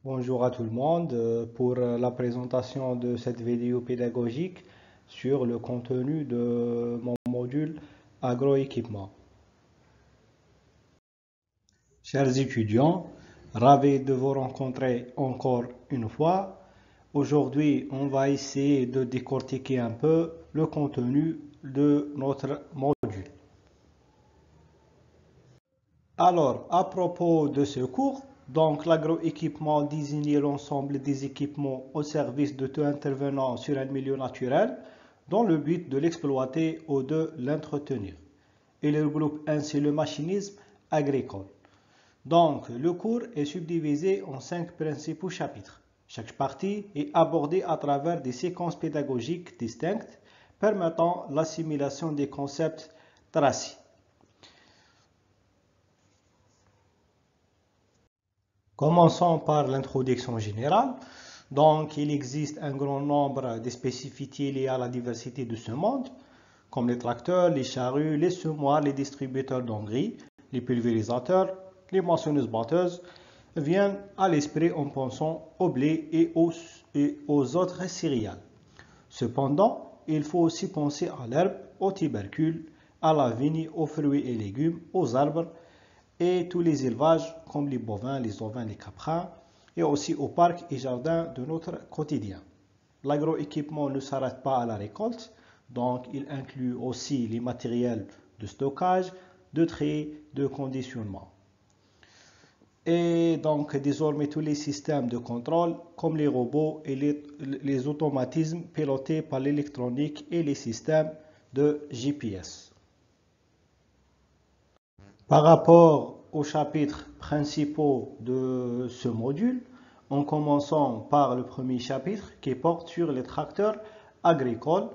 Bonjour à tout le monde pour la présentation de cette vidéo pédagogique sur le contenu de mon module agroéquipement. Chers étudiants, ravi de vous rencontrer encore une fois. Aujourd'hui, on va essayer de décortiquer un peu le contenu de notre module. Alors, à propos de ce cours, donc l'agroéquipement désigne l'ensemble des équipements au service de tout intervenant sur un milieu naturel dans le but de l'exploiter ou de l'entretenir. Il regroupe ainsi le machinisme agricole. Donc, le cours est subdivisé en 5 principaux chapitres. Chaque partie est abordée à travers des séquences pédagogiques distinctes permettant l'assimilation des concepts tracés. Commençons par l'introduction générale. Donc, il existe un grand nombre de spécificités liées à la diversité de ce monde, comme les tracteurs, les charrues, les semoirs, les distributeurs d'engrais, les pulvérisateurs, les moissonneuses-batteuses, viennent à l'esprit en pensant au blé et aux autres céréales. Cependant, il faut aussi penser à l'herbe, aux tubercules, à la vigne, aux fruits et légumes, aux arbres, et tous les élevages comme les bovins, les ovins, les caprins, et aussi aux parcs et jardins de notre quotidien. L'agroéquipement ne s'arrête pas à la récolte, donc il inclut aussi les matériels de stockage, de tri, de conditionnement. Et donc désormais tous les systèmes de contrôle comme les robots et les automatismes pilotés par l'électronique et les systèmes de GPS. Par rapport aux chapitres principaux de ce module, en commençant par le premier chapitre qui porte sur les tracteurs agricoles.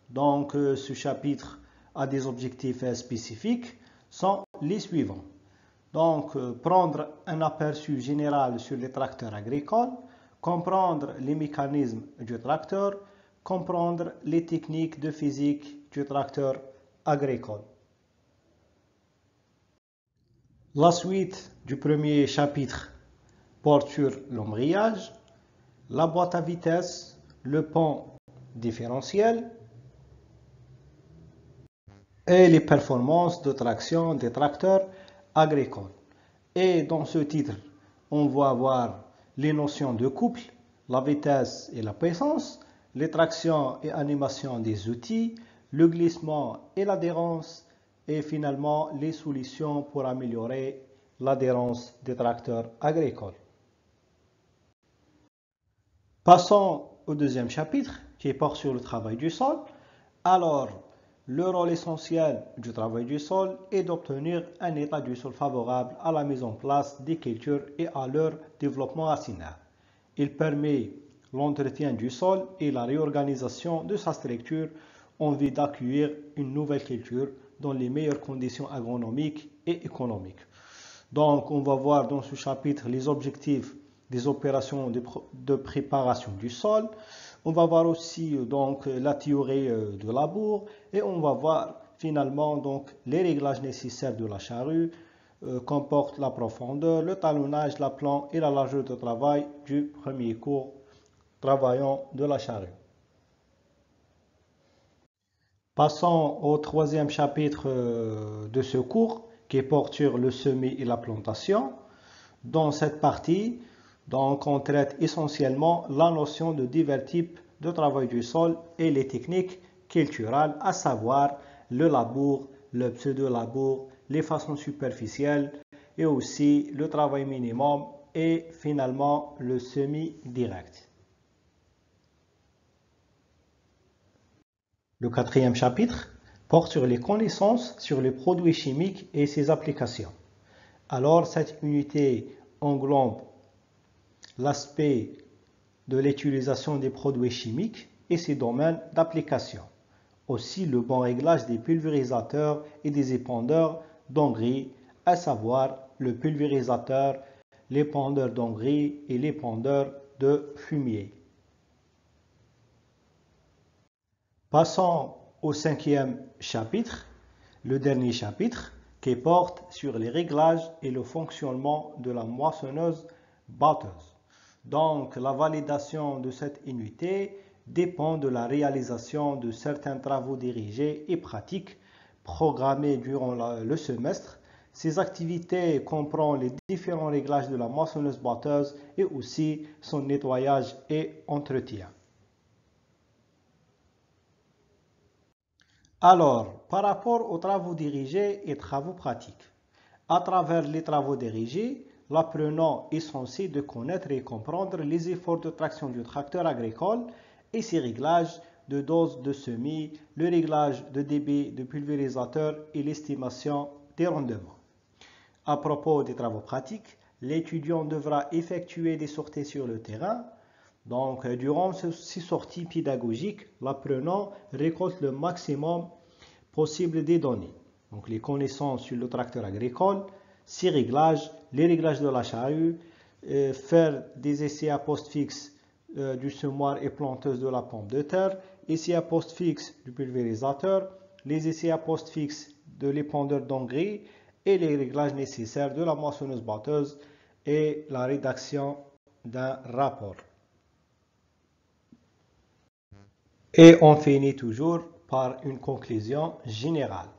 Donc ce chapitre a des objectifs spécifiques, sont les suivants. Donc prendre un aperçu général sur les tracteurs agricoles, comprendre les mécanismes du tracteur, comprendre les techniques de physique du tracteur agricole. La suite du premier chapitre porte sur l'embrayage, la boîte à vitesse, le pont différentiel et les performances de traction des tracteurs agricoles. Et dans ce titre, on va avoir les notions de couple, la vitesse et la puissance, les tractions et animations des outils, le glissement et l'adhérence, et finalement les solutions pour améliorer l'adhérence des tracteurs agricoles. Passons au deuxième chapitre qui porte sur le travail du sol. Alors, le rôle essentiel du travail du sol est d'obtenir un état du sol favorable à la mise en place des cultures et à leur développement racinaire. Il permet l'entretien du sol et la réorganisation de sa structure en vue d'accueillir une nouvelle culture dans les meilleures conditions agronomiques et économiques. Donc, on va voir dans ce chapitre les objectifs des opérations de préparation du sol. On va voir aussi donc la théorie de labour et on va voir finalement donc les réglages nécessaires de la charrue comportent la profondeur, le talonnage, l'aplomb et la largeur de travail du premier cours travaillant de la charrue. Passons au troisième chapitre de ce cours qui porte sur le semis et la plantation. Dans cette partie, donc, on traite essentiellement la notion de divers types de travail du sol et les techniques culturales, à savoir le labour, le pseudo-labour, les façons superficielles et aussi le travail minimum et finalement le semi-direct. Le quatrième chapitre porte sur les connaissances sur les produits chimiques et ses applications. Alors, cette unité englobe l'aspect de l'utilisation des produits chimiques et ses domaines d'application. Aussi le bon réglage des pulvérisateurs et des épandeurs d'engrais, à savoir le pulvérisateur, l'épandeur d'engrais et l'épandeur de fumier. Passons au cinquième chapitre, le dernier chapitre, qui porte sur les réglages et le fonctionnement de la moissonneuse-batteuse. Donc, la validation de cette unité dépend de la réalisation de certains travaux dirigés et pratiques programmés durant le semestre. Ces activités comprennent les différents réglages de la moissonneuse-batteuse et aussi son nettoyage et entretien. Alors, par rapport aux travaux dirigés et travaux pratiques, à travers les travaux dirigés, l'apprenant est censé de connaître et comprendre les efforts de traction du tracteur agricole et ses réglages de dose de semis, le réglage de débit de pulvérisateur et l'estimation des rendements. À propos des travaux pratiques, l'étudiant devra effectuer des sorties sur le terrain. Donc, durant ces sorties pédagogiques, l'apprenant récolte le maximum possible des données. Donc, les connaissances sur le tracteur agricole, ses réglages, les réglages de la charrue, faire des essais à poste fixe du semoir et planteuse de la pomme de terre, essais à poste fixe du pulvérisateur, les essais à poste fixe de l'épandeur d'engrais et les réglages nécessaires de la moissonneuse-batteuse et la rédaction d'un rapport. Et on finit toujours par une conclusion générale.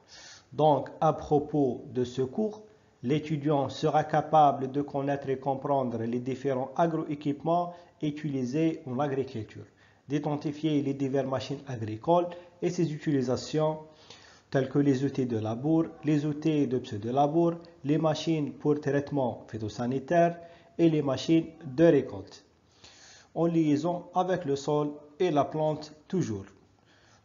Donc, à propos de ce cours, l'étudiant sera capable de connaître et comprendre les différents agroéquipements utilisés en agriculture, d'identifier les diverses machines agricoles et ses utilisations, telles que les outils de labour, les outils de pseudo-labour, les machines pour traitement phytosanitaire et les machines de récolte, en liaison avec le sol et la plante toujours.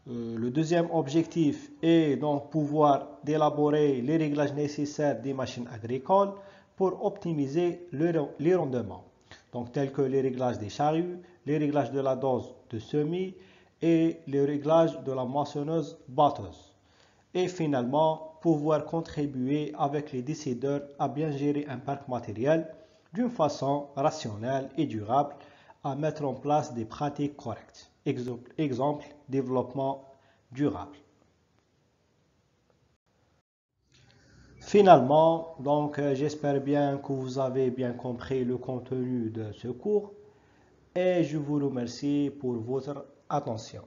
Le deuxième objectif est donc pouvoir d'élaborer les réglages nécessaires des machines agricoles pour optimiser les rendements, donc tels que les réglages des charrues, les réglages de la dose de semis et les réglages de la moissonneuse batteuse. Et finalement, pouvoir contribuer avec les décideurs à bien gérer un parc matériel d'une façon rationnelle et durable, à mettre en place des pratiques correctes. Exemple, développement durable. Finalement, donc j'espère bien que vous avez bien compris le contenu de ce cours et je vous remercie pour votre attention.